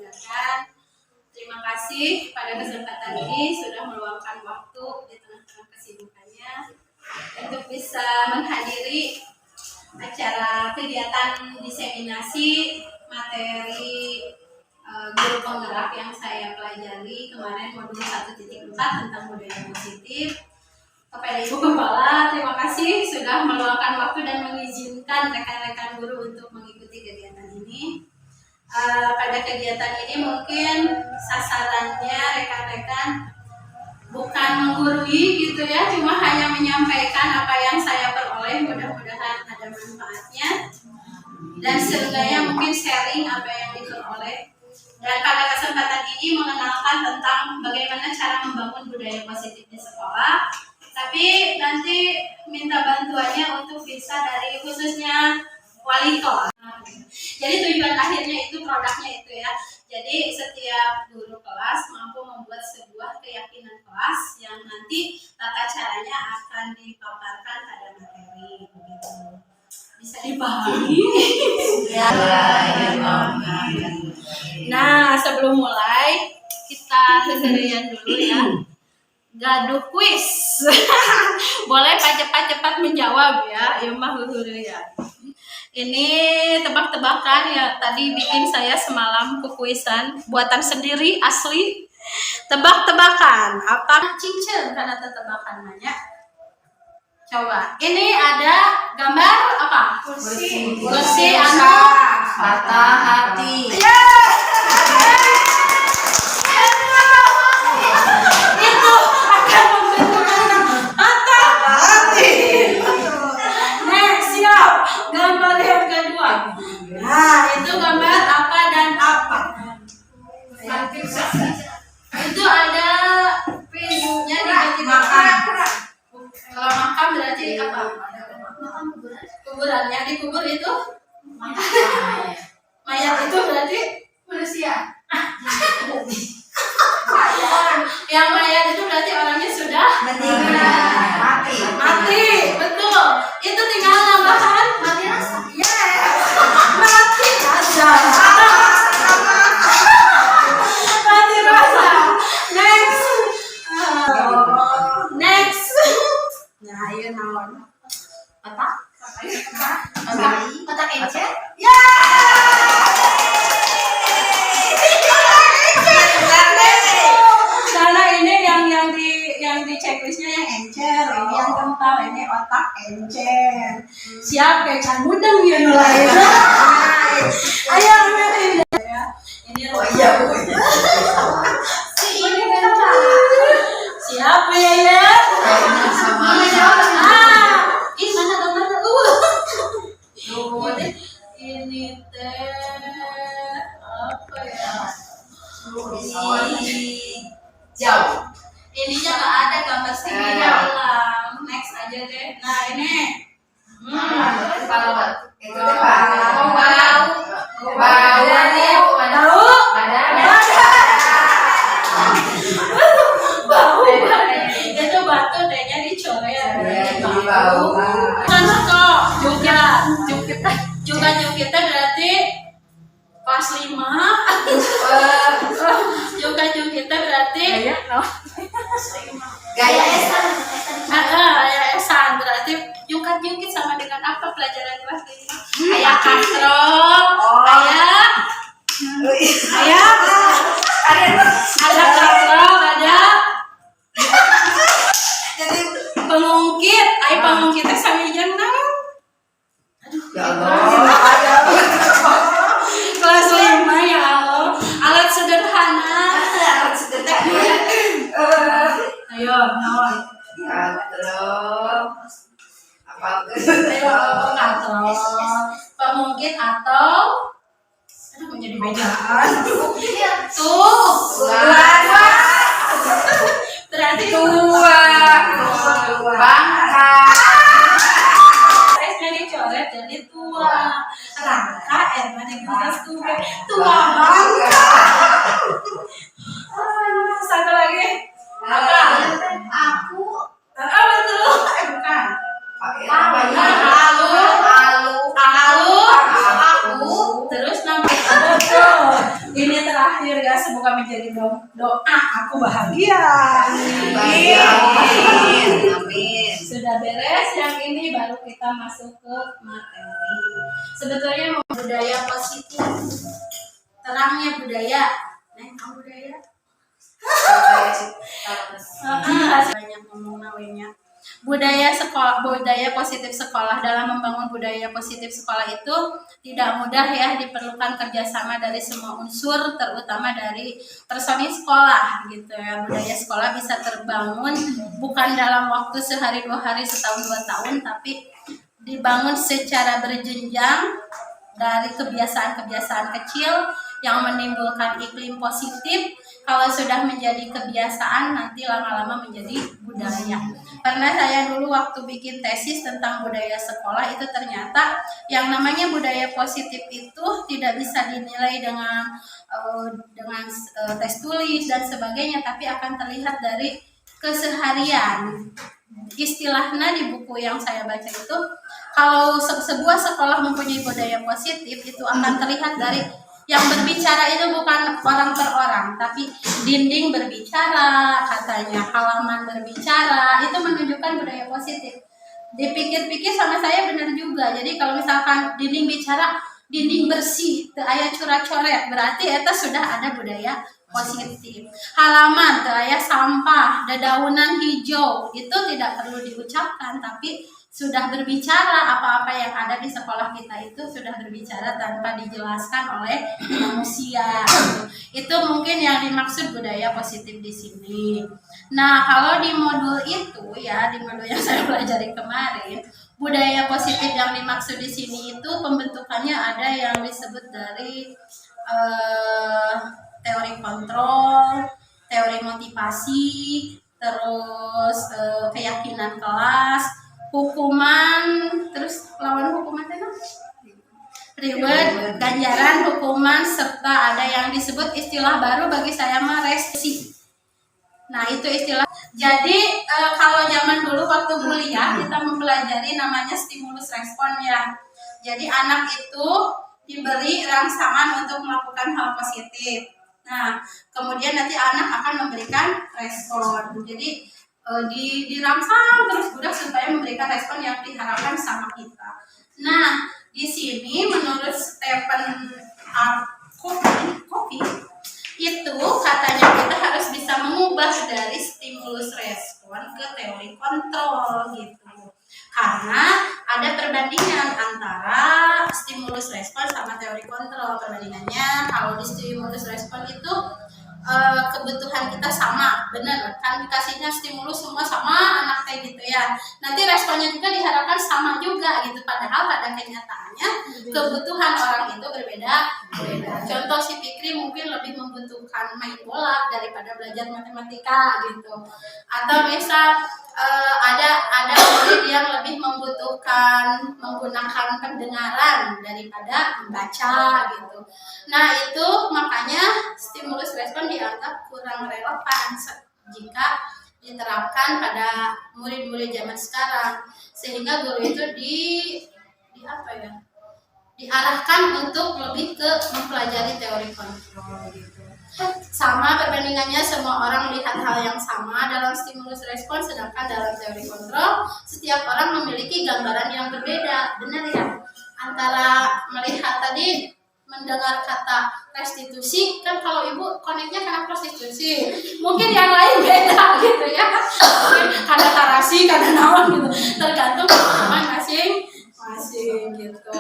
mendengarkan. Terima kasih pada kesempatan ini sudah meluangkan waktu di tengah-tengah kesibukannya untuk bisa menghadiri acara kegiatan diseminasi materi guru penggerak yang saya pelajari kemarin modul 1.4 tentang budaya positif. Kepada Ibu Kepala, terima kasih sudah meluangkan waktu dan mengizinkan rekan-rekan guru untuk mengikuti kegiatan ini. Pada kegiatan ini mungkin sasarannya rekan-rekan bukan menggurui gitu ya, cuma hanya menyampaikan apa yang saya peroleh, mudah-mudahan ada manfaatnya dan seenggaknya mungkin sharing apa yang diperoleh. Dan pada kesempatan ini mengenalkan tentang bagaimana cara membangun budaya positif di sekolah. Tapi nanti minta bantuannya untuk bisa dari khususnya wali kelas. Jadi tujuan akhirnya itu produknya itu ya. Jadi setiap guru kelas mampu membuat sebuah keyakinan kelas yang nanti tata caranya akan dipaparkan pada materi begitu. Bisa dipahami? Ya. Nah, sebelum mulai kita seserian dulu ya. Gaduh kuis. Boleh cepat-cepat menjawab ya, mah ya. Ini tebak-tebakan ya, tadi bikin saya semalam kukuisan buatan sendiri asli. Tebak-tebakan apa? Cincin karena tebakan banyak. Coba. Ini ada gambar apa? Kursi. Kursi anu patah hati. Yeah! Gambar yang kedua. Nah, itu gambar apa dan apa? Itu ada pintunya di makam. Kalau makam berarti apa? Kuburan. Yang dikubur itu? Mayat itu berarti manusia. Yang mayat itu berarti orangnya sudah meninggal. Mati. Betul. Itu tinggal nambahan mati rasa. Mati rasa. Mati rasa. Next. Nah, iya naon? Otak? Otak encer? Ya. Karena ini yang di checklistnya yang encer, ini yang kental, ini otak encer. Siapa yang can mudeng ya nulai? Ayo ini ya. Ini oh iya Bu. Siapa ya? Sama. Ini mana gambarnya? Ini teh apa ya? Jauh. Ininya nggak ada gambar segitiga hilang. Next aja deh. Nah ini. Itu deh bau. Bau. Itu batu tehnya dicoret. Bau. Mana kok? Juga berarti kelas 5. Juga berarti gaya esan. Gaya esan berarti jungkit sama dengan apa pelajaran kelas 5? Ayah katrol. Ada katrol, ada jadi pengungkit. Ayah pengungkitnya sambil jenang. Aduh ya Allah. Kelas 5 ya Allah. Alat sederhana. Ayo, naon? Katrol. Apa itu? Katrol. Pemungkit atau menjadi bejaan. Berarti tua. Bangka. S-nya dicoret jadi tua. Rangka R-nya digeras tua bangka. Satu lagi. Apa? Aku. Betul. Bukan. Aku. Terus nama. Betul. Ini terakhir. terakhir ya, semoga menjadi doa aku bahagia. Amin. Sudah beres yang ini, baru kita masuk ke materi. Sebetulnya budaya positif, terangnya budaya. Budaya. Banyak ngomong nawenya. Budaya sekolah, budaya positif sekolah. Dalam membangun budaya positif sekolah itu tidak mudah ya, diperlukan kerjasama dari semua unsur, terutama dari personil sekolah gitu ya. Budaya sekolah bisa terbangun bukan dalam waktu sehari, 2 hari, setahun, 2 tahun, tapi dibangun secara berjenjang dari kebiasaan-kebiasaan kecil yang menimbulkan iklim positif. Kalau sudah menjadi kebiasaan, nanti lama-lama menjadi budaya. Karena saya dulu waktu bikin tesis tentang budaya sekolah, itu ternyata yang namanya budaya positif itu tidak bisa dinilai dengan tes tulis dan sebagainya, tapi akan terlihat dari keseharian. Istilahnya di buku yang saya baca itu, kalau sebuah sekolah mempunyai budaya positif, itu akan terlihat dari yang berbicara itu bukan orang per orang, tapi dinding berbicara, katanya halaman berbicara, itu menunjukkan budaya positif. Dipikir-pikir sama saya benar juga. Jadi kalau misalkan dinding bicara, dinding bersih, teu aya coret-coret, berarti eta sudah ada budaya positif. Halaman teu aya sampah, dedaunan hijau, itu tidak perlu diucapkan, tapi sudah berbicara. Apa-apa yang ada di sekolah kita itu sudah berbicara tanpa dijelaskan oleh manusia. Itu mungkin yang dimaksud budaya positif di sini. Nah, kalau di modul itu ya, di modul yang saya pelajari kemarin, budaya positif yang dimaksud di sini itu pembentukannya ada yang disebut dari teori kontrol, teori motivasi, terus keyakinan kelas, hukuman, terus lawan hukuman itu reward, ganjaran, hukuman, serta ada yang disebut istilah baru bagi saya mah restriksi. Nah, itu istilah. Jadi kalau zaman dulu waktu kuliah kita mempelajari namanya stimulus respon ya. Jadi anak itu diberi rangsangan untuk melakukan hal positif. Nah, kemudian nanti anak akan memberikan respon. Jadi dirangsang terus budak supaya memberikan respon yang diharapkan sama kita. Nah, di sini menurut Stephen R. Covey itu katanya kita harus bisa mengubah dari stimulus respon ke teori kontrol gitu. Karena ada perbandingan antara stimulus respon sama teori kontrol. Perbandingannya kalau di stimulus respon itu kebutuhan kita sama, bener kan, dikasihnya stimulus semua sama anak kayak gitu ya, nanti responnya juga diharapkan sama juga gitu, padahal pada kenyataannya kebutuhan orang itu berbeda. Contoh si Fikri mungkin lebih membutuhkan main bola daripada belajar matematika gitu, atau misal ada murid yang lebih membutuhkan menggunakan pendengaran daripada membaca gitu. Nah, itu makanya stimulus respon dianggap kurang relevan jika diterapkan pada murid-murid zaman sekarang, sehingga guru itu diarahkan untuk lebih ke mempelajari teori kontrol gitu. Sama perbandingannya, semua orang melihat hal yang sama dalam stimulus respon, sedangkan dalam teori kontrol setiap orang memiliki gambaran yang berbeda. Benar ya? Antara melihat tadi, mendengar kata restitusi, kan kalau ibu koneknya karena prostitusi, mungkin yang lain beda gitu ya, mungkin karena tarasi, karena naon gitu, tergantung pengalaman masing-masing gitu.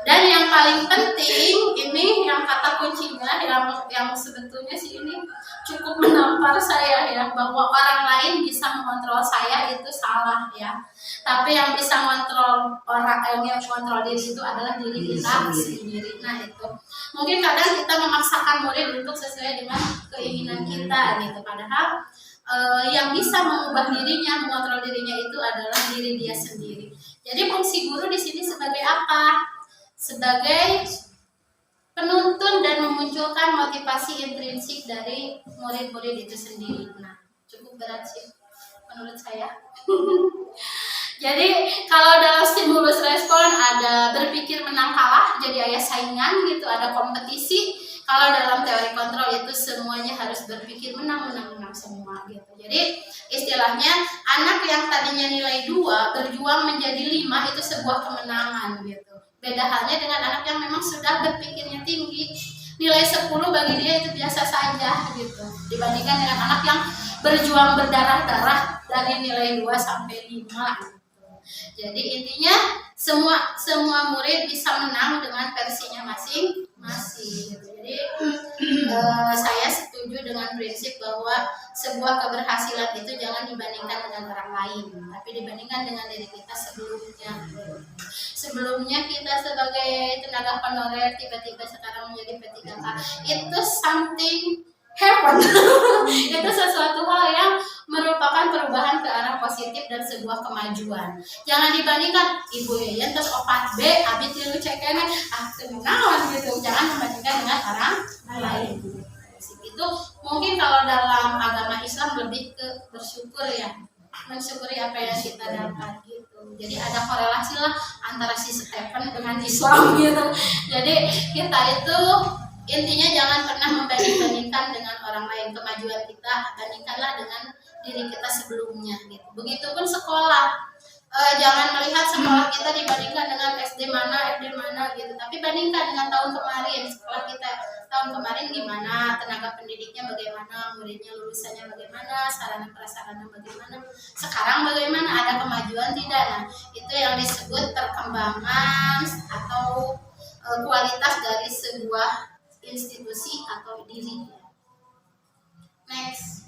Dan yang paling penting ini yang kata kuncinya yang sebetulnya sih ini cukup menampar saya ya, bahwa orang lain bisa mengontrol saya itu salah ya, tapi yang bisa mengontrol orang, yang mengontrol diri itu adalah diri kita sendiri. Nah, itu mungkin kadang kita memaksakan murid untuk sesuai dengan keinginan kita gitu, padahal yang bisa mengubah dirinya, mengontrol dirinya itu adalah diri dia sendiri. Jadi fungsi guru di sini sebagai apa? Sebagai penuntun dan memunculkan motivasi intrinsik dari murid-murid itu sendiri. Nah, cukup berat sih menurut saya. Jadi kalau dalam stimulus respon ada berpikir menang kalah, jadi ada saingan gitu, ada kompetisi. Kalau dalam teori kontrol itu semuanya harus berpikir menang semua gitu. Jadi istilahnya anak yang tadinya nilai 2 berjuang menjadi 5 itu sebuah kemenangan gitu. Beda halnya dengan anak yang memang sudah berpikirnya tinggi, nilai 10 bagi dia itu biasa saja gitu, dibandingkan dengan anak yang berjuang berdarah-darah dari nilai 2 sampai 5 gitu. Jadi intinya semua murid bisa menang dengan versinya masing-masing gitu. Jadi saya setuju dengan prinsip bahwa sebuah keberhasilan itu jangan dibandingkan dengan orang lain, tapi dibandingkan dengan diri kita sebelumnya. Sebelumnya kita sebagai tenaga honorer tiba-tiba sekarang menjadi P3K, itu something happen. Itu sesuatu hal yang merupakan perubahan ke arah positif dan sebuah kemajuan. Jangan dibandingkan ibu Yayan terus opat B, abi tilu cekene, kenalan gitu. Jangan membandingkan dengan orang lain. Itu mungkin kalau dalam agama Islam lebih ke bersyukur ya, mensyukuri apa yang kita dapat gitu. Jadi ada korelasi lah antara si Stephen dengan Islam gitu. Jadi kita itu intinya jangan pernah membanding-bandingkan dengan orang lain. Kemajuan kita bandingkanlah dengan diri kita sebelumnya gitu. Begitupun sekolah, jangan melihat sekolah kita dibandingkan dengan SD mana gitu, tapi bandingkan dengan tahun kemarin. Sekolah kita tahun kemarin gimana, tenaga pendidiknya bagaimana, muridnya lulusannya bagaimana, sarana prasarana bagaimana, sekarang bagaimana, ada kemajuan tidak. Nah itu yang disebut perkembangan atau kualitas dari sebuah institusi atau diri. Next.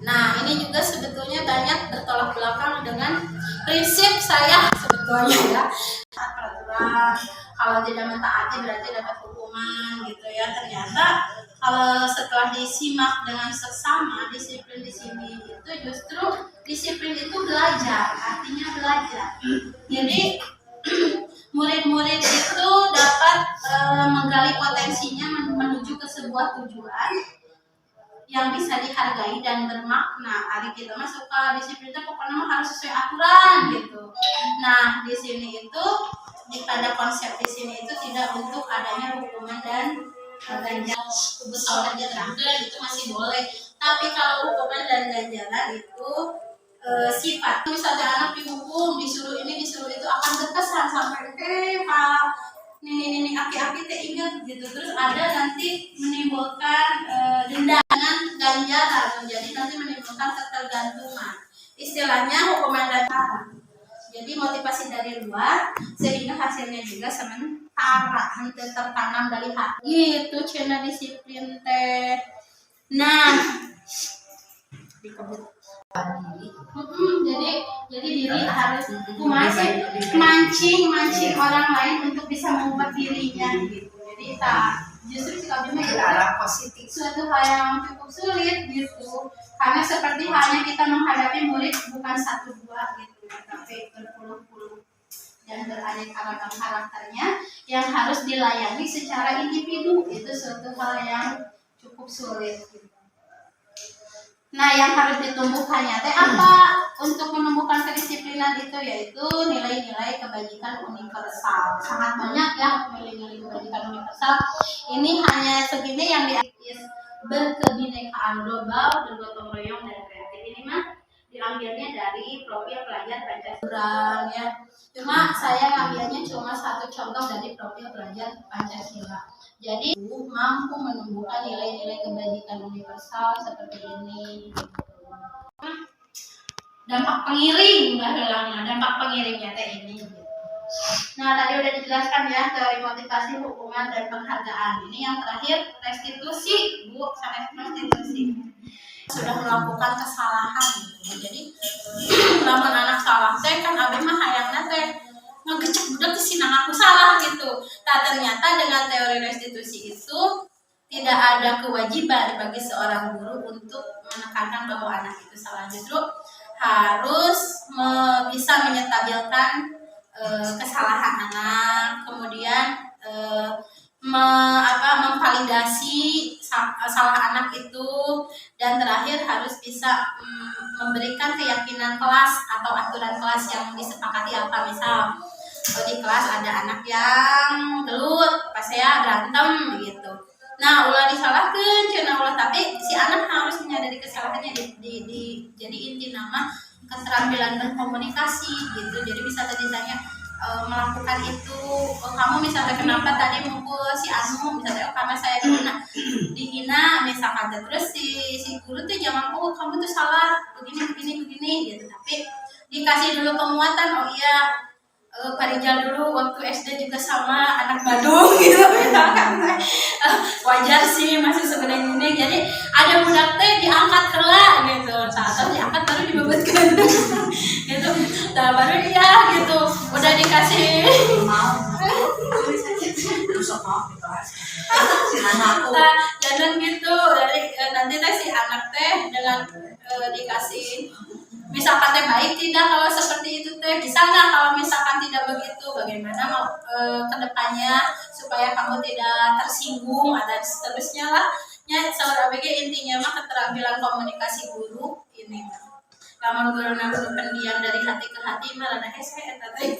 Nah ini juga sebetulnya banyak bertolak belakang dengan prinsip saya sebetulnya ya. Peraturan, kalau tidak mentaati berarti dapat hukuman gitu ya. Ternyata kalau setelah disimak dengan seksama, disiplin di sini itu justru disiplin itu belajar, artinya belajar. Jadi murid-murid itu dapat menggali potensinya menuju ke sebuah tujuan yang bisa dihargai dan bermakna. Hari kita mah suka disiplinnya pokoknya harus sesuai aturan gitu. Nah di sini itu pada konsep di sini itu tidak untuk adanya hukuman dan ganjaran. Kalau dia terangkan itu masih boleh. Tapi kalau hukuman dan ganjaran itu sifat. Misalnya anak dihukum, disuruh ini, disuruh itu akan berkesan sampai pak ini aki-aki teh ingat gitu. Terus ada nanti menimbulkan denda dengan ganjaran, jadi nanti menimbulkan ketergantungan. Istilahnya hukuman dan cara. Jadi motivasi dari luar sehingga hasilnya juga sementara, nanti tertanam dari hati. Gitu cina disiplin teh. Nah, dikebut. Jadi diri harus mancing orang lain untuk bisa mengubah dirinya gitu. Jadi justru sikap itu arah positif, suatu hal yang cukup sulit gitu. Karena seperti halnya kita menghadapi murid bukan 1-2 gitu, tapi berpuluh-puluh dan beraneka ragam karakternya yang harus dilayani secara individu. Itu suatu hal yang cukup sulit gitu. Nah, yang harus ditumbuhkannya teh apa? Untuk menumbuhkan kedisiplinan itu yaitu nilai-nilai kebajikan universal. Sangat banyak ya nilai-nilai kebajikan universal. Ini hanya segini yang diaktif berkebinekaan global, bergotong royong dan kreatif. Ini mah diambilnya dari profil pelajar Pancasila ya. Cuma saya ngambilnya cuma satu contoh dari profil pelajar Pancasila. Jadi mampu menumbuhkan nilai-nilai kebajikan universal seperti ini. Dampak pengiring, dampak pengiringnya teh ini. Nah tadi udah dijelaskan ya teori motivasi, hukuman dan penghargaan. Ini yang terakhir restitusi, Bu, sampai restitusi. Sudah melakukan kesalahan gitu. Jadi lamun anak salah teh kan abi mah hayangna teh ngegecek budak di sinang aku salah gitu. Nah ternyata dengan teori restitusi itu tidak ada kewajiban bagi seorang guru untuk menekankan bahwa anak itu salah. Justru harus bisa menyetabilkan kesalahan anak, kemudian memvalidasi salah anak itu, dan terakhir harus bisa memberikan keyakinan kelas atau aturan kelas yang disepakati. Apa misal di kelas ada anak yang gelut pas saya berantem gitu, nah ulah disalahkeun cenah tapi si anak harus menyadari kesalahannya. Jadi inti nama keterampilan berkomunikasi gitu. Jadi bisa tadi tanya melakukan itu, kamu misalnya kenapa tadi mukul si Anu, misalnya karena saya dihina misalkan, terus si guru tuh jangan kamu tuh salah begini gitu, tapi dikasih dulu penguatan. Oh iya, Pak Rijal dulu waktu SD juga sama anak Badung gitu misalkan. Wajar sih masih sebenarnya ini, jadi ada budak teh diangkat heula gitu, saat diangkat baru dibebetkeun gitu, nah baru dia gitu udah dikasih nah, jangan gitu. Dari nanti teh si anak teh dengan dikasih misalkan teh baik tidak kalau seperti itu teh, bisa nggak kalau misalkan tidak begitu, bagaimana mau kedepannya supaya kamu tidak tersinggung, ada seterusnya lah ya. Saudara BG intinya mah keterampilan komunikasi guru ini. Lamun guru nanggu pendiam dari hati ke hati malah ada hese eta teh.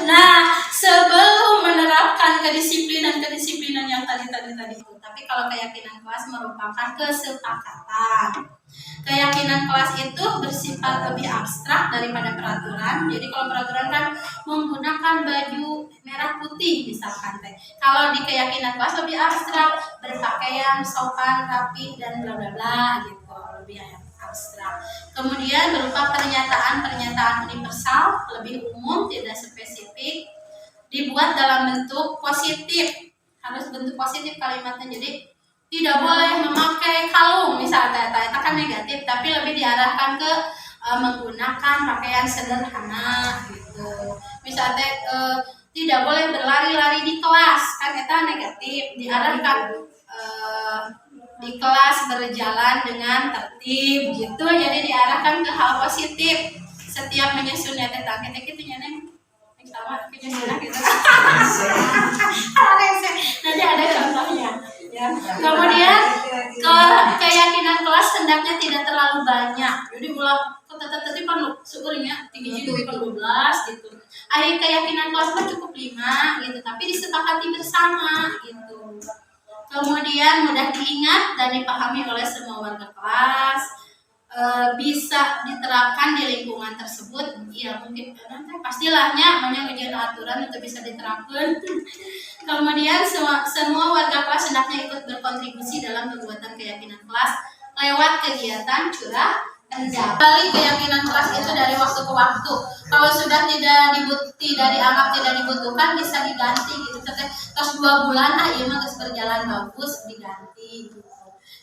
Nah, sebelum menerapkan kedisiplinan yang tadi itu, tapi kalau keyakinan kelas merupakan kesepakatan. Keyakinan kelas itu bersifat lebih abstrak daripada peraturan. Jadi kalau peraturan kan menggunakan baju merah putih misalkan teh. Kalau di keyakinan kelas lebih abstrak, berpakaian sopan, rapi dan bla bla bla gitu, lebih abstrak. Kemudian berupa pernyataan universal, lebih umum, tidak spesifik, dibuat dalam bentuk positif. Harus bentuk positif kalimatnya. Jadi tidak boleh memakai kalung misalnya, itu kan negatif, tapi lebih diarahkan ke menggunakan pakaian sederhana gitu. Misalnya tidak boleh berlari-lari di kelas, kan itu negatif, diarahkan di kelas berjalan dengan tertib gitu, jadi diarahkan ke hal positif. Setiap menyusunnya tentang kita nyana sama penyusunan gitu. Nanti ada contohnya. Ya. Kemudian keyakinan kelas hendaknya tidak terlalu banyak. Jadi ulah tadi kan syukurnya 3 jadi 12 gitu. Akhir keyakinan kelas mah cukup 5 gitu, tapi disepakati bersama gitu. Kemudian mudah diingat dan dipahami oleh semua warga kelas. Bisa diterapkan di lingkungan tersebut, ya mungkin pastilahnya menjadi aturan untuk bisa diterapkan. Kemudian semua warga kelas hendaknya ikut berkontribusi dalam pembuatan keyakinan kelas lewat kegiatan curah pendapat. Keyakinan kelas itu dari waktu ke waktu. Kalau sudah dianggap tidak dibutuhkan, bisa diganti gitu. Terus 2 bulan ini terus berjalan bagus, diganti gitu.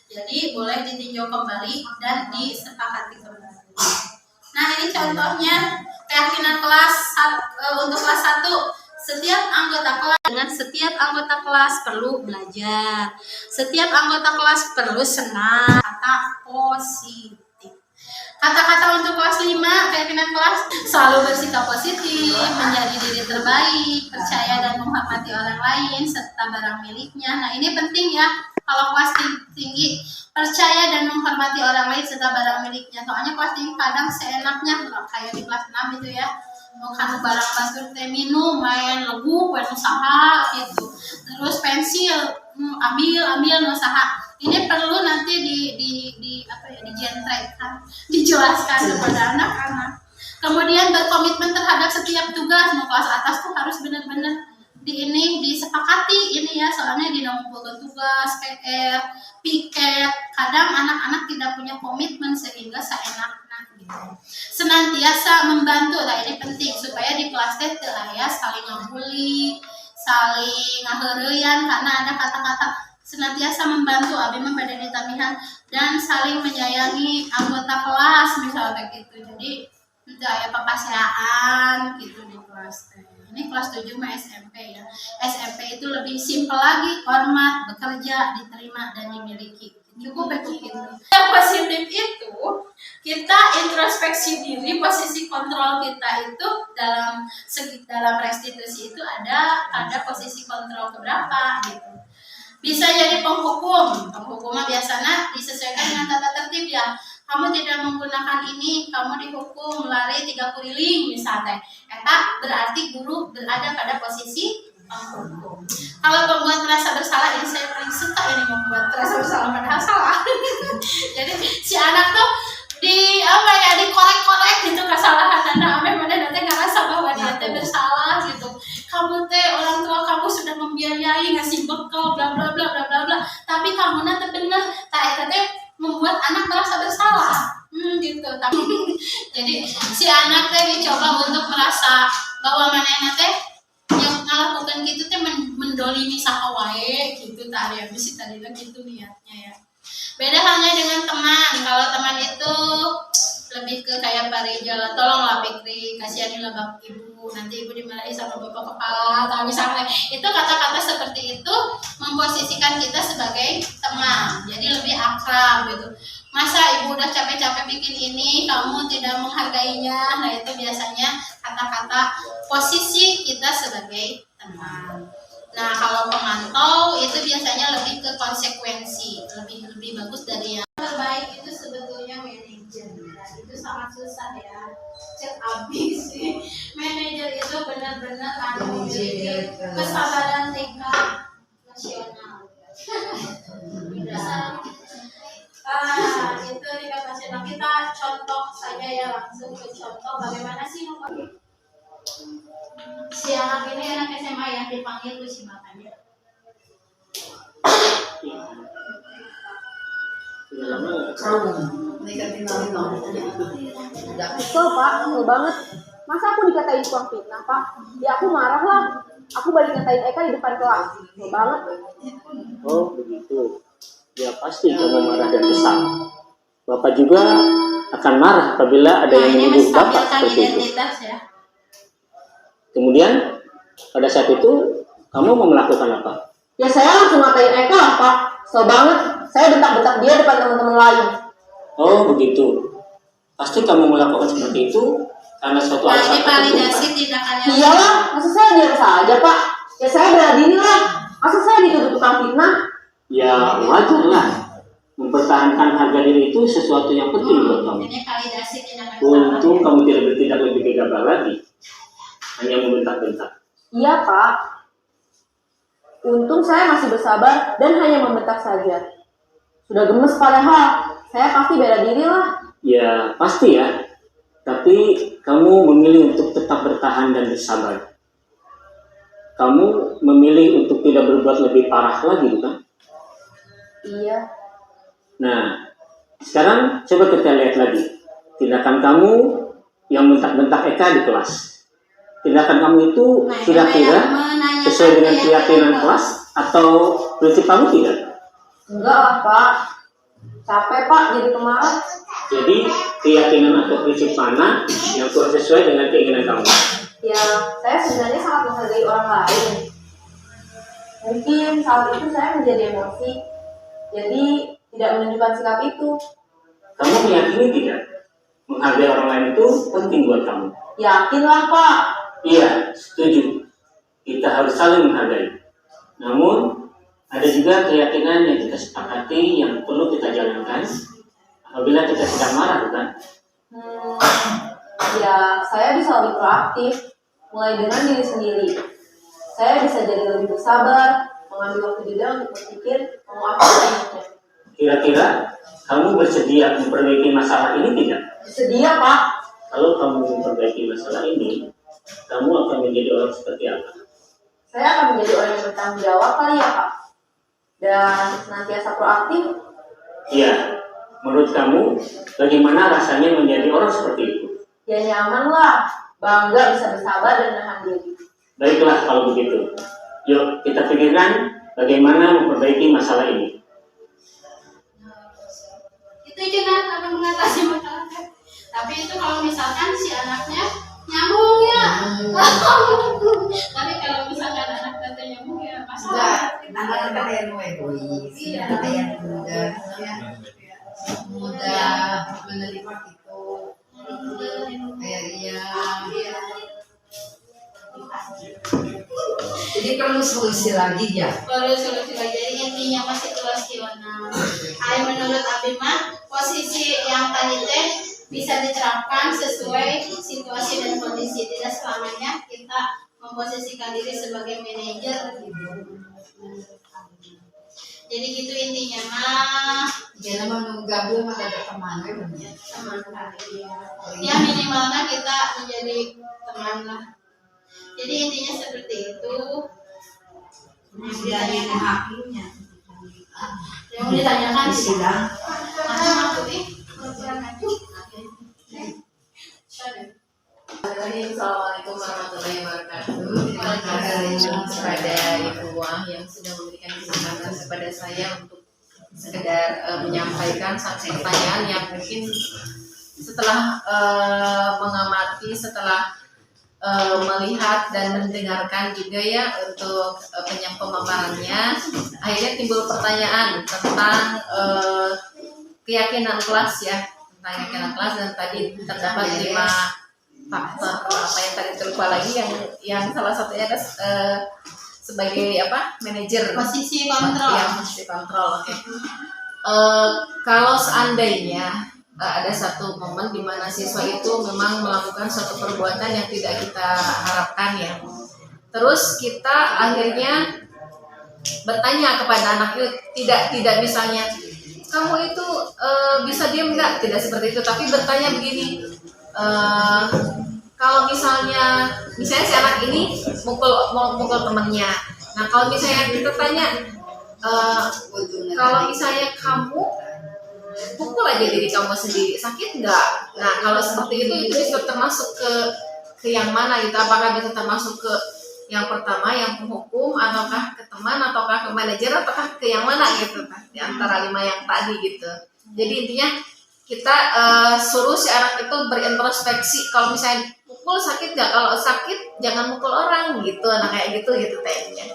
Jadi boleh ditinjau kembali dan disepakati kembali. Nah ini contohnya keyakinan kelas untuk kelas 1. Setiap anggota kelas perlu belajar. Setiap anggota kelas perlu senang. Kata positif. Kata-kata untuk kelas 5, keyakinan kelas selalu bersikap positif, menjadi diri terbaik, percaya dan menghormati orang lain serta barang miliknya. Nah ini penting ya. Kalau kelas tinggi, percaya dan menghormati orang lain serta barang miliknya. Soalnya kelas tinggi kadang seenaknya, kayak di kelas 6 itu ya, mau kan barang batur teh minum, main lagu, main usaha gitu. Terus pensil, ambil usaha. Ini perlu nanti dijelaskan kepada anak-anak. Kemudian berkomitmen terhadap setiap tugas. Mau kelas atas tuh harus benar-benar disepakati ini ya, soalnya dinampilkan tugas, PR, piket. Kadang anak-anak tidak punya komitmen sehingga seenaknya gitu. Senantiasa membantu, nah ini penting supaya di kelas teh teu aya saling ngabuli, saling ngaheureyan karena ada kata-kata. Senantiasa membantu, abi membeda ditamihan dan saling menyayangi anggota kelas misalnya gitu. Jadi tidak ada papaseaan gitu di kelas teh. Ini kelas 7 mah SMP ya. SMP itu lebih simpel lagi, hormat, bekerja, diterima dan dimiliki. Cukup begitu. Yang positif itu kita introspeksi diri, posisi kontrol kita itu dalam restitusi itu ada posisi kontrol keberapa gitu. Bisa jadi penghukum biasanya disesuaikan dengan tata tertib ya. Kamu tidak menggunakan ini, kamu dihukum lari 3 kuriling misalnya. Eta berarti guru berada pada posisi penghukum. Kalau pembuat merasa bersalah, ini saya paling suka ini membuat rasa bersalah padahal salah. Jadi si anak tuh dikorek-korek gitu kesalahan anak ame mana nanti ngerasa bahwa dia teh bersalah gitu. Kamu teh orang tua kamu sudah membiayai ngasih bekal bla bla bla bla bla bla, tapi kamu nanti bener tak teh membuat anak merasa bersalah. Gitu. Tapi jadi si anak teh dicoba untuk merasa bahwa mana teh yang melakukan gitu teh mendolimi sakawae gitu tadi habis tadi gitu niatnya ya. Beda halnya dengan teman. Kalau teman itu lebih ke kayak Pak Rijal, tolonglah Fikri, kasihanilah bapak ibu, nanti ibu dimarahi sama bapak kepala, atau misalnya itu kata-kata seperti itu memposisikan kita sebagai teman, jadi lebih akrab gitu. Masa ibu udah capek-capek bikin ini, kamu tidak menghargainya, nah itu biasanya kata-kata posisi kita sebagai teman. Nah kalau pemantau itu biasanya lebih ke konsekuensi, lebih bagus dari yang terbaik itu sebetulnya manajer. Nah, itu sangat susah ya, cek abis sih. Manajer itu benar-benar harus memiliki kesabaran tingkat nasional. Itu tingkat nasional. Kita contoh saja ya, langsung ke contoh bagaimana sih si anak ini anak SMA yang dipanggil si bapaknya. Kesel pak, kesel banget. Masa aku dikatain tukang fitnah pak? Ya aku marah lah. Aku balik ngatain Eka di depan kelas. Kesel banget. Oh begitu. Ya pasti kamu marah dan kesal. Bapak juga akan marah apabila ada yang menuduh bapak seperti itu. Ya. Kemudian pada saat itu kamu mau melakukan apa? Ya saya langsung ngatain Eka lah pak. Kesel banget. Saya bentak-bentak dia depan teman-teman lain. Oh begitu. Pasti kamu melakukan seperti itu karena suatu Nah, alasan ini validasi tindakannya. Iyalah, masa saya diam saja pak? Ya saya bela diri lah. Masa saya dituduh tukang fitnah? Ya wajar lah. Mempertahankan harga diri itu sesuatu yang penting buat kamu. Ini validasi tindakan. Untung kamu tidak bertindak lebih gegabah lagi. Hanya membentak-bentak. Iya pak. Untung saya masih bersabar dan hanya membentak saja. Sudah gemes padahal. Saya pasti bela diri lah. Ya pasti ya. Tapi kamu memilih untuk tetap bertahan dan bersabar. Kamu memilih untuk tidak berbuat lebih parah lagi, bukan? Iya. Nah, sekarang coba kita lihat lagi. Tindakan kamu yang bentak-bentak Eka di kelas. Tindakan kamu itu kira-kira sesuai dengan keyakinan kelas atau prinsip kamu tidak? Enggak lah pak. Capek pak jadi pemarah. Jadi keyakinan atau prinsip mana yang kurang sesuai dengan keinginan kamu? Ya, saya sebenarnya sangat menghargai orang lain. Mungkin saat itu saya menjadi emosi. Jadi tidak menunjukkan sikap itu. Kamu meyakini tidak? Menghargai orang lain itu penting buat kamu. Yakinlah pak. Iya, setuju. Kita harus saling menghargai. Namun, ada juga keyakinan yang kita sepakati yang perlu kita jalankan apabila kita sedang marah, bukan? Ya, saya bisa lebih proaktif. Mulai dengan diri sendiri. Saya bisa jadi lebih bersabar, mengambil waktu jeda untuk berpikir mau apa selanjutnya. Kira-kira kamu bersedia memperbaiki masalah ini tidak? Bersedia pak. Kalau kamu memperbaiki masalah ini, kamu akan menjadi orang seperti apa? Saya akan menjadi orang yang bertanggung jawab kali ya pak. Dan senantiasa proaktif. Iya, menurut kamu bagaimana rasanya menjadi orang seperti itu? Ya nyaman lah, bangga bisa bersabar dan menahan diri. Baiklah kalau begitu. Yuk kita pikirkan bagaimana memperbaiki masalah ini. Itu juga akan mengatasi masalahnya. Tapi itu kalau misalkan si anaknya nyambung ya. Tapi kalau misalkan anak tante nyambung ya masalah. Anak kan yang egois, Iya. anak yang mudah menerima itu. Kayak iya. Jadi perlu solusi lagi ya. Baru solusi lagi. Jadi intinya masih situasional. Menurut Abimah posisi yang tadi teh bisa diterapkan sesuai situasi dan kondisi. Tidak selamanya kita memposisikan diri sebagai manajer gitu. Jadi gitu intinya mah. Jangan mau gabung ada teman ya. Teman kali ya. Ya minimalnya kita menjadi teman lah. Jadi intinya seperti itu. Dari hakimnya. Yang mau ditanyakan Sidang. macam aku nih. Assalamualaikum warahmatullahi wabarakatuh. Terima kasih kepada Ibu Wah yang sudah memberikan kesempatan kepada saya untuk sekedar menyampaikan satu pertanyaan yang mungkin setelah mengamati, setelah melihat dan mendengarkan juga ya untuk pemaparannya, akhirnya timbul pertanyaan tentang keyakinan kelas ya, tentang keyakinan kelas, dan tadi terdapat 5 faktor apa yang tadi terlupa lagi yang salah satunya adalah sebagai manajer Posisi kontrol. ya, posisi kontrol. Oke. Kalau seandainya ada satu momen di mana siswa itu memang melakukan suatu perbuatan yang tidak kita harapkan ya, terus kita akhirnya bertanya kepada anak itu, tidak misalnya kamu itu bisa diam nggak, tidak seperti itu, tapi bertanya begini, kalau misalnya si anak ini mukul temannya, nah kalau misalnya kita tanya, kalau misalnya kamu pukul aja diri kamu sendiri, sakit nggak? Nah kalau seperti itu bisa termasuk ke yang mana gitu? Apakah bisa termasuk ke yang pertama, yang penghukum, ataukah ke teman, ataukah ke manajer, ataukah ke yang mana gitu? Di antara 5 yang tadi gitu. Jadi intinya kita suruh si anak itu berintrospeksi. Kalau misalnya pukul sakit nggak? Kalau sakit jangan mukul orang gitu. Nah kayak gitu tehnya.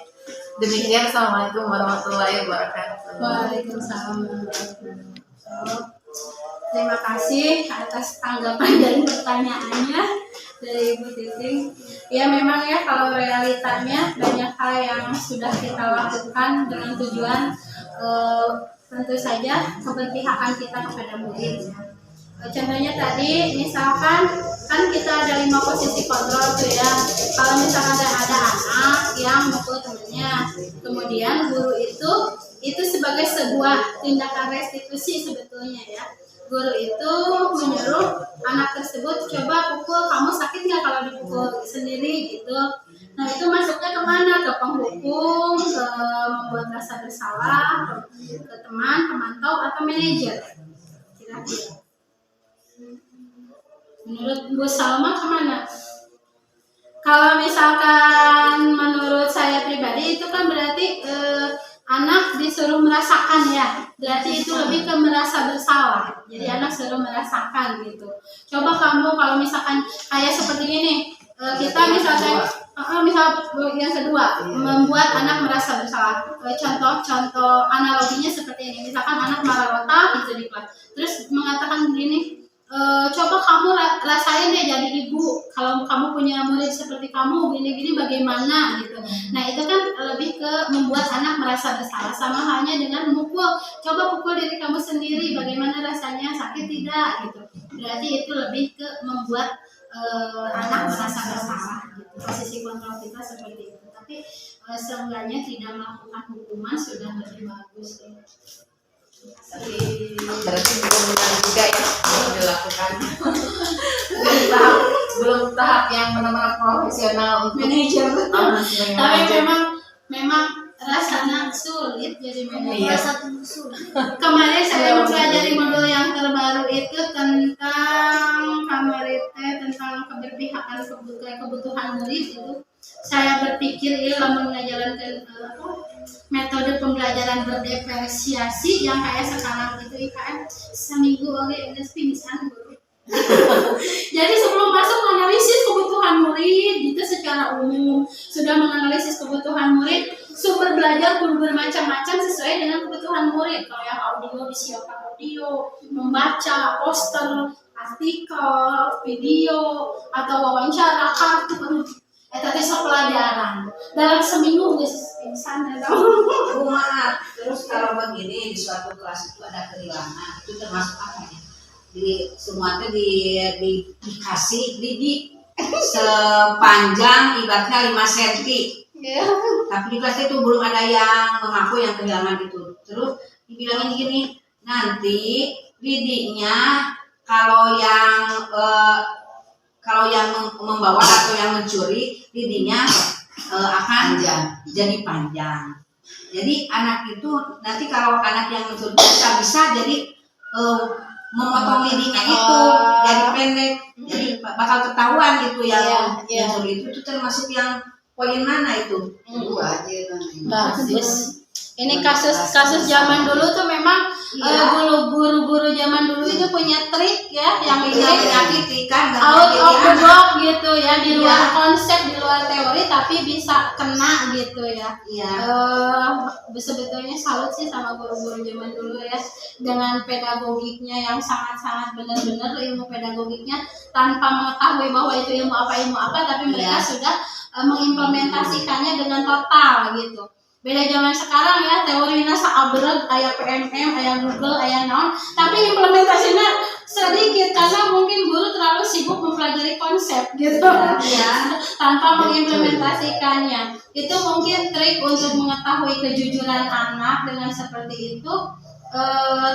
Demikian, assalamualaikum warahmatullahi wabarakatuh. Waalaikumsalam. Terima kasih atas tanggapan dan pertanyaannya dari Ibu Titing. Ya memang ya, kalau realitanya banyak hal yang sudah kita lakukan dengan tujuan tentu saja keberpihakan kita kepada murid. Contohnya tadi misalkan kan kita ada 5 posisi kontrol tuh ya. Kalau misalkan ada anak yang mukul temannya, kemudian guru itu sebagai sebuah tindakan restitusi sebetulnya ya. Guru itu menyuruh anak tersebut, coba pukul, kamu sakit nggak kalau dipukul sendiri gitu. Nah itu masuknya kemana? Ke penghukum, ke membuat rasa bersalah, ke teman, pemantau, atau manajer. Kira-kira. Menurut Bu Salma kemana? Kalau misalkan menurut saya pribadi itu kan berarti anak disuruh merasakan ya, berarti itu lebih ke merasa bersalah. Jadi anak suruh merasakan gitu. Coba kamu kalau misalkan kayak seperti ini, kita misalkan misal yang kedua membuat anak merasa bersalah. Contoh analoginya seperti ini, misalkan anak marah rota gitu di kelas, terus mengatakan begini, coba kamu rasain deh jadi ibu, kalau kamu punya murid seperti kamu gini-gini bagaimana gitu. Nah itu kan lebih ke membuat anak merasa bersalah, sama halnya dengan mukul, coba pukul diri kamu sendiri bagaimana rasanya, sakit tidak gitu. Berarti itu lebih ke membuat anak merasa bersalah gitu. Posisi kontrol kita seperti itu, tapi seenggaknya tidak melakukan hukuman sudah lebih bagus ya. Berarti belum benar juga ya yang dilakukan. belum tahap yang benar-benar profesional untuk Manajer. sebagai Tapi manajer. memang rasanya sulit jadi manajer. Iya. Kemarin saya mempelajari modul yang terbaru itu tentang tentang keberpihakan kebutuhan murid itu. Saya berpikir lamun mengajarkan metode pembelajaran berdiferensiasi yang kayak sekarang itu IKM seminggu oleh pingsan guru. Jadi sebelum masuk menganalisis kebutuhan murid gitu secara umum, sudah menganalisis kebutuhan murid, sumber belajar pun bermacam-macam sesuai dengan kebutuhan murid. Kalau yang audio disiapkan audio, membaca poster, artikel, video, atau wawancara, kartu. Tadi sok pelajaran dalam seminggu guys pingsan ya Rumah. Terus kalau begini di suatu kelas itu ada kehilangan, itu termasuk apa ya? Di semua itu dikasih didik sepanjang ibaratnya 5 cm. Tapi di kelas itu belum ada yang mengaku yang kehilangan itu. dibilangin gini, nanti lidinya kalau yang membawa atau yang mencuri lidinya akan jadi panjang. Jadi anak itu nanti kalau anak yang mencuri bisa jadi memotong lidinya itu jadi pendek, jadi bakal ketahuan itu yang mencuri itu termasuk yang poin mana itu? Bagus. Ini kasus zaman dulu tuh memang guru-guru zaman dulu itu punya trik ya yang menyakiti kan out of the box gitu ya, di luar konsep, di luar teori tapi bisa kena gitu ya. Sebetulnya salut sih sama guru-guru zaman dulu ya, dengan pedagogiknya yang sangat-sangat benar-benar ilmu pedagogiknya tanpa mengetahui bahwa itu ilmu apa tapi mereka sudah mengimplementasikannya dengan total gitu. Beda zaman sekarang ya, teorinya sabreg, aya PMM, aya Google, aya naon, tapi implementasinya sedikit karena mungkin guru terlalu sibuk mempelajari konsep gitu tanpa mengimplementasikannya. Itu mungkin trik untuk mengetahui kejujuran anak dengan seperti itu,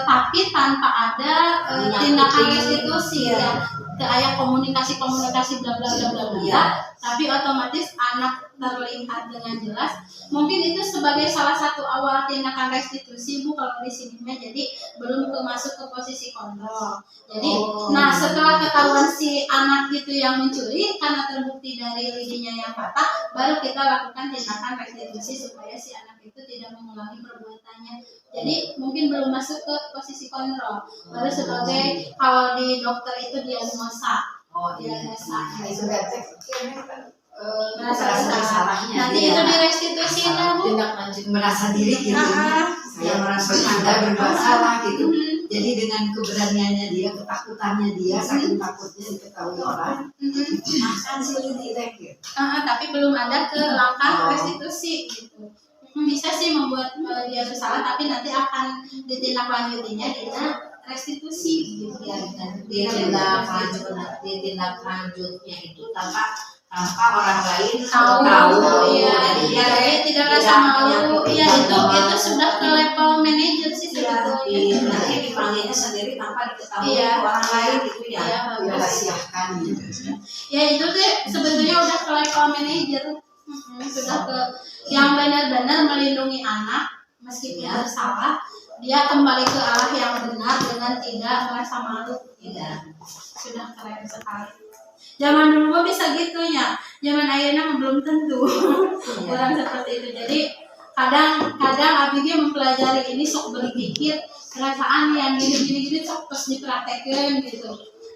tapi tanpa ada tindakan restitusi ya, kayak komunikasi bla bla bla bla bla, tapi otomatis anak terlihat dengan jelas. Mungkin itu sebagai salah satu awal tindakan restitusi Bu kalau di sini, jadi belum masuk ke posisi kontrol. Jadi nah setelah ketahuan si anak itu yang mencuri karena terbukti dari lidinya yang patah, baru kita lakukan tindakan restitusi supaya si anak itu tidak mengulangi perbuatannya. Jadi mungkin belum masuk ke posisi kontrol, baru sebagai kalau di dokter itu diagnosa. Itu merasa bersalahnya. Nanti itu direstitusi Bu. Merasa diri gitu. Saya merasa Anda bersalah gitu. Jadi dengan keberaniannya dia, ketakutannya dia, saking takutnya diketahui orang, makan si Lidi gitu. Tapi belum ada ke langkah restitusi gitu. Bisa sih membuat dia bersalah, tapi nanti akan ditindaklanjutinya dengan restitusi gitu ya. Ditindaklanjutnya itu tanpa orang lain tahu jadi tidak rasa malu. Itu sudah ke level manajer sih sebetulnya. Nanti dipanggilnya sendiri tanpa diketahui orang lain gitu ya. Dirahasiakan gitu. Ya itu tuh sebetulnya udah ke level manajer. Sudah ke yang benar-benar melindungi anak meskipun bersalah, dia kembali ke arah yang benar dengan tidak merasa malu. Sudah keren sekali. Zaman dulu mah bisa gitu ya, zaman ayeuna belum tentu orang seperti itu. Jadi kadang abg mempelajari ini sok berpikir perasaan yang gini sok terus dipraktekeun gitu.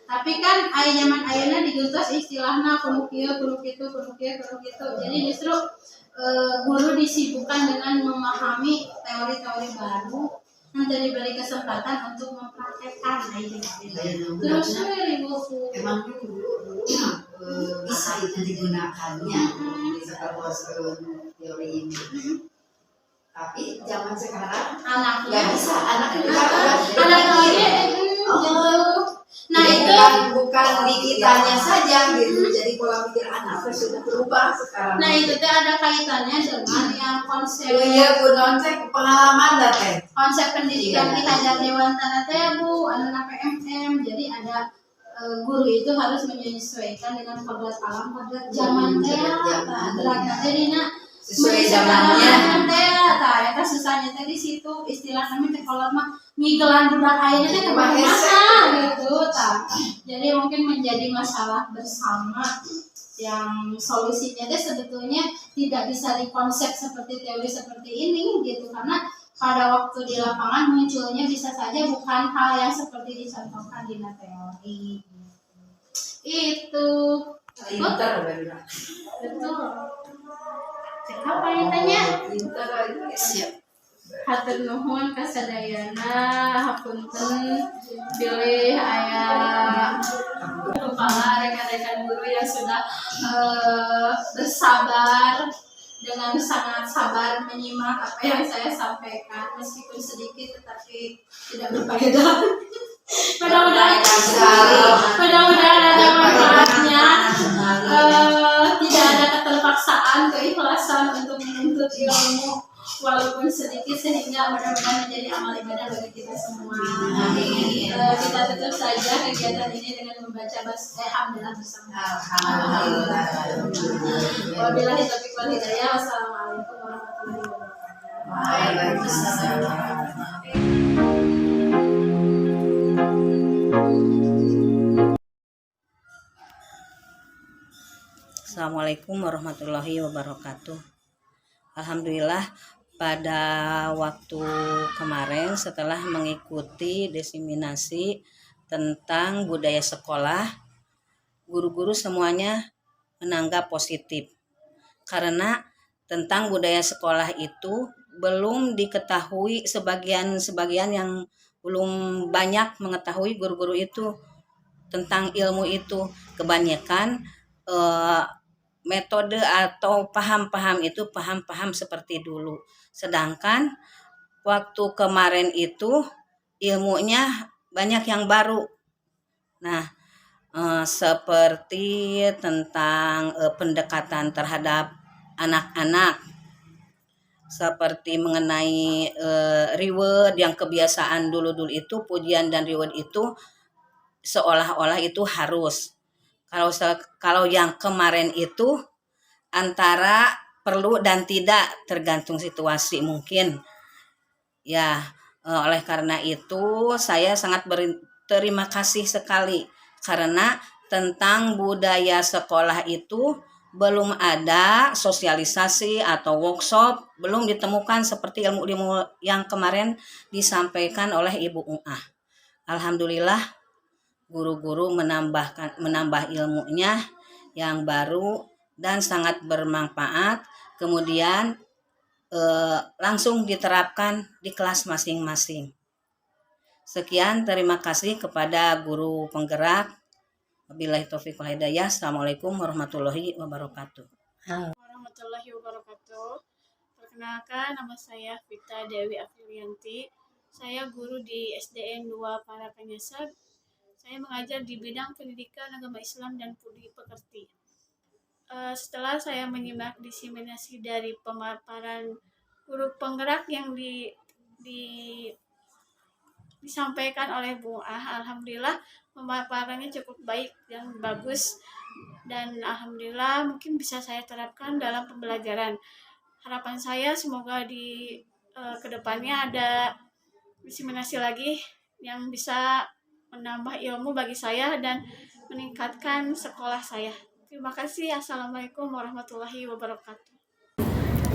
Tapi kan zaman ayeuna digentos istilahna kudu kieu kudu kitu. Jadi justru guru disibukkan dengan memahami teori-teori baru, nanti diberi kesempatan untuk mempraktekkan terus emang dulu bisa itu digunakannya teori ini. Tapi zaman sekarang anaknya bisa, anaknya nah itu bukan di kitanya saja gitu. Jadi pola pikir anak sudah berubah sekarang. Nah itu tuh ada kaitannya dengan yang konsep pengalaman teh. Konsep pendidikan Ki Hajar Dewantara teh Bu, anak PMM. Jadi ada guru itu harus menyesuaikan dengan kodrat alam, kodrat zaman teh. Jadi sesuai zamannya. Eta susahnya teh di situ, istilah kami teh kolot mah ngigelan budak ayeuna teh kebanyakan gitu tah. Jadi mungkin menjadi masalah bersama yang solusinya teh sebetulnya tidak bisa dikonsep seperti teori seperti ini gitu, karena pada waktu di lapangan munculnya bisa saja bukan hal yang seperti dicontohkan di teori. Itu betul. Apa yang tanya? Siap. Hatur nuhun kasadayana, hapunten pilih aya kepala rekan-rekan guru yang sudah bersabar dengan sangat sabar menyimak apa yang saya sampaikan, meskipun sedikit tetapi tidak berfaedah. Mudah-mudahan ada manfaatnya. Tidak ada keterpaksaan, keikhlasan untuk menuntut ilmu walaupun sedikit sehingga mudah-mudahan menjadi amal ibadah bagi kita semua. Kita tutup saja kegiatan ini dengan membaca alhamdulillah bersama. Wabillahi taufiq wal hidayah. Wassalamualaikum warahmatullahi wabarakatuh. Waalaikumsalam. Assalamualaikum warahmatullahi wabarakatuh. Alhamdulillah pada waktu kemarin setelah mengikuti diseminasi tentang budaya sekolah, guru-guru semuanya menanggap positif. Karena tentang budaya sekolah itu belum diketahui sebagian yang belum banyak mengetahui guru-guru itu tentang ilmu itu. Kebanyakan metode atau paham-paham itu paham-paham seperti dulu. Sedangkan waktu kemarin itu ilmunya banyak yang baru. Nah, seperti tentang pendekatan terhadap anak-anak, seperti mengenai reward yang kebiasaan dulu-dulu itu, pujian dan reward itu seolah-olah itu harus. Kalau yang kemarin itu antara perlu dan tidak, tergantung situasi mungkin. Ya, oleh karena itu saya sangat berterima kasih sekali karena tentang budaya sekolah itu belum ada sosialisasi atau workshop, belum ditemukan seperti ilmu-ilmu yang kemarin disampaikan oleh Ibu U'ah. Alhamdulillah guru-guru menambah ilmunya yang baru dan sangat bermanfaat, kemudian langsung diterapkan di kelas masing-masing. Sekian, terima kasih kepada guru penggerak. Wabillahi taufiq wal hidayah. Assalamualaikum warahmatullahi wabarakatuh. Warahmatullahi wabarakatuh. Perkenalkan, nama saya Vita Dewi Afrilianti. Saya guru di SDN 2 Parakanyasag. Saya mengajar di bidang pendidikan agama Islam dan budi pekerti. Setelah saya menyimak diseminasi dari pemaparan guru penggerak yang disampaikan oleh Bu Ah, alhamdulillah pemaparannya cukup baik dan bagus, dan alhamdulillah mungkin bisa saya terapkan dalam pembelajaran. Harapan saya semoga di kedepannya ada diseminasi lagi yang bisa menambah ilmu bagi saya dan meningkatkan sekolah saya. Terima kasih. Assalamualaikum warahmatullahi wabarakatuh.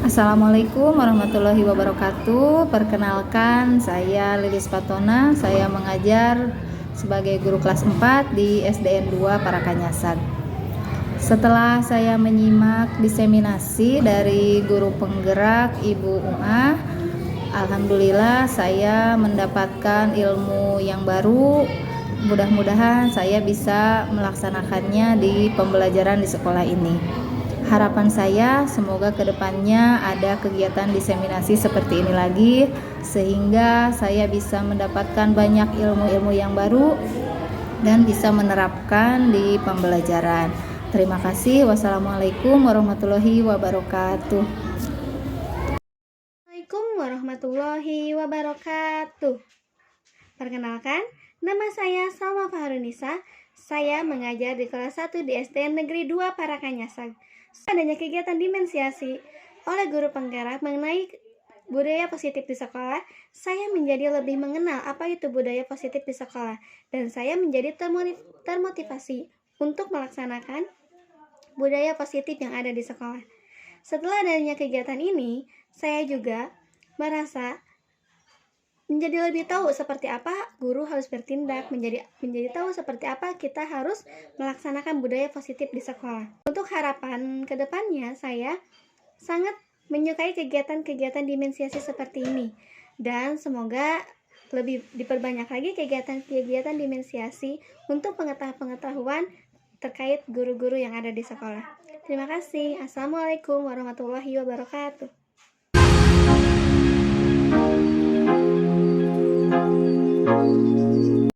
Assalamualaikum warahmatullahi wabarakatuh. Perkenalkan, saya Lilis Patona. Saya mengajar sebagai guru kelas 4 di SDN 2 Parakanyasag. Setelah saya menyimak diseminasi dari guru penggerak Ibu U'ah, alhamdulillah saya mendapatkan ilmu yang baru. Mudah-mudahan saya bisa melaksanakannya di pembelajaran di sekolah ini. Harapan saya semoga kedepannya ada kegiatan diseminasi seperti ini lagi, sehingga saya bisa mendapatkan banyak ilmu-ilmu yang baru dan bisa menerapkan di pembelajaran. Terima kasih. Wassalamualaikum warahmatullahi wabarakatuh. Assalamualaikum warahmatullahi wabarakatuh. Perkenalkan, nama saya Salma Fahrunisa. Saya mengajar di kelas 1 di SDN Negeri 2 Parakanyasag. Adanya kegiatan dimensiasi oleh guru penggerak mengenai budaya positif di sekolah, saya menjadi lebih mengenal apa itu budaya positif di sekolah, dan saya menjadi termotivasi untuk melaksanakan budaya positif yang ada di sekolah. Setelah adanya kegiatan ini, saya juga merasa menjadi lebih tahu seperti apa guru harus bertindak, menjadi tahu seperti apa kita harus melaksanakan budaya positif di sekolah. Untuk harapan kedepannya, saya sangat menyukai kegiatan-kegiatan dimensiasi seperti ini, dan semoga lebih diperbanyak lagi kegiatan-kegiatan dimensiasi untuk pengetahuan terkait guru-guru yang ada di sekolah. Terima kasih. Assalamualaikum warahmatullahi wabarakatuh. Thank you.